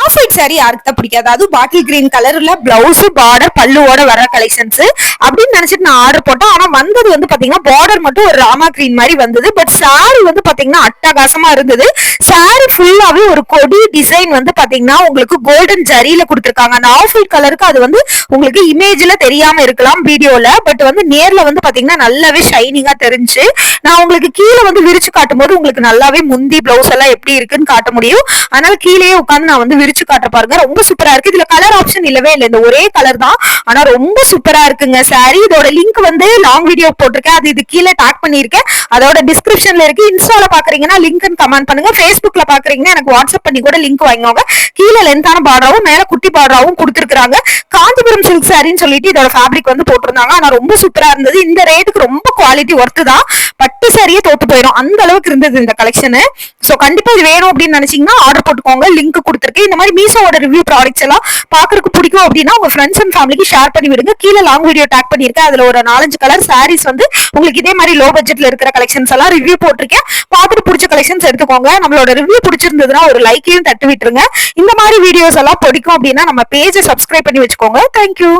Of white sorry யாருக்கு தான் பிடிக்காது, அது பாட்டில் கிரீன் கலர்ல பிளவுஸ் பார்டர் பல்லுவோட வர கலெக்ஷன்ஸ் அப்படின்னு நினைச்சிட்டு நான் ஆர்டர் போட்டேன். ஆனா வந்தது வந்து பாத்தீங்கன்னா பார்டர் மட்டும் ஒரு ராமா கிரீன் மாதிரி வந்தது. பட் சாரி வந்து பாத்தீங்கன்னா அட்டகாசமா இருந்தது. சாரி ஃபுல்லாவே ஒரு கொடி டிசைன் வந்து பாத்தீங்கன்னா உங்களுக்கு கோல்டன் ஜரியில கொடுத்திருக்காங்க. அந்த ஆஃப் ஒயிட் கலருக்கு அது வந்து உங்களுக்கு இமேஜ்ல தெரியாம இருக்கலாம் வீடியோல, பட் வந்து நேர்ல வந்து பாத்தீங்கன்னா நல்லாவே ஷைனிங்கா தெரிஞ்சு. நான் உங்களுக்கு கீழே வந்து விரிச்சு காட்டும் போது உங்களுக்கு நல்லாவே முந்தி பிளவுஸ் எல்லாம் எப்படி இருக்குன்னு காட்ட முடியும். அதனால கீழே உட்காந்து நான் வந்து விரிச்சு காட்ட பாருங்க. ரொம்ப சூப்பரா இருக்கு. இதுல கலர் ஆப்ஷன் இல்லவே இல்லை, இந்த ஒரே கலர் தான். ஆனா ரொம்ப சூப்பரா இருக்குங்க சாரி. இதோட லிங்க் வந்து லாங் வீடியோ போட்டிருக்கேன், அது இது கீழே டாக் பண்ணிருக்கேன். அதோட டிஸ்கிரிப்ஷன்ல இருக்கு. இன்ஸ்டால பாக்குறீங்கன்னா லிங்க் கமெண்ட் பண்ணுங்க. Facebookல பாக்குறீங்கன்னா எனக்கு வாட்ஸ்அப் பண்ணி கூட லிங்க் வாங்கிக்கோங்க. கீழே லென்த்தான பார்டராவும் மேல குட்டி பார்டராவும் கொடுத்துருக்காங்க. காஞ்சிபுரம் சில்க் சாரின்னு சொல்லிட்டு இதோட ஃபேப்ரிக் வந்து போட்டிருந்தாங்க. ஆனா ரொம்ப சூப்பரா இருந்தது. இந்த ரேட்டுக்கு ரொம்ப குவாலிட்டி ஒர்த்து தான். பட்டு சாரியே தோத்து போயிடும் அந்த அளவுக்கு இருந்தது இந்த கலெக்ஷன். சோ கண்டிப்பா இது வேணும் அப்படின்னு நினைச்சீங்கன்னா ஆர்டர் போட்டுக்கோங்க. லிங்க் கொடுத்துருக்கேன். இந்த மாதிரி மீஷோட ரிவ்யூ ப்ராடக்ட்ஸ் எல்லாம் பாக்குறதுக்கு பிடிக்கும் அப்படின்னா உங்க ஃப்ரெண்ட்ஸ் அண்ட் ஃபேமிலிக்கு ஷேர் பண்ணி விடுங்க. கீழே லாங் வீடியோ டாக் பண்ணிருக்கேன். அதுல ஒரு 4-5 கலர் சாரீஸ் வந்து உங்களுக்கு இதே மாதிரி லோ பட்ஜெட்ல இருக்கிற கலெக்ஷன்ஸ் எல்லாம் ரிவ்யூ போட்டிருக்கேன். பார்த்துட்டு பிடிச்ச கலெக்ஷன்ஸ் எடுத்துக்கோங்க. நம்மளோட ரிவ்யூ பிடிச்சிருந்ததுன்னா ஒரு லைக்கையும் தட்டு விட்டுருங்க. இந்த மாதிரி வீடியோஸ் எல்லாம் பிடிக்கும் அப்படின்னா நம்ம பேஜை சப்ஸ்கிரைப் பண்ணி வச்சுக்கோங்க. தேங்க்யூ.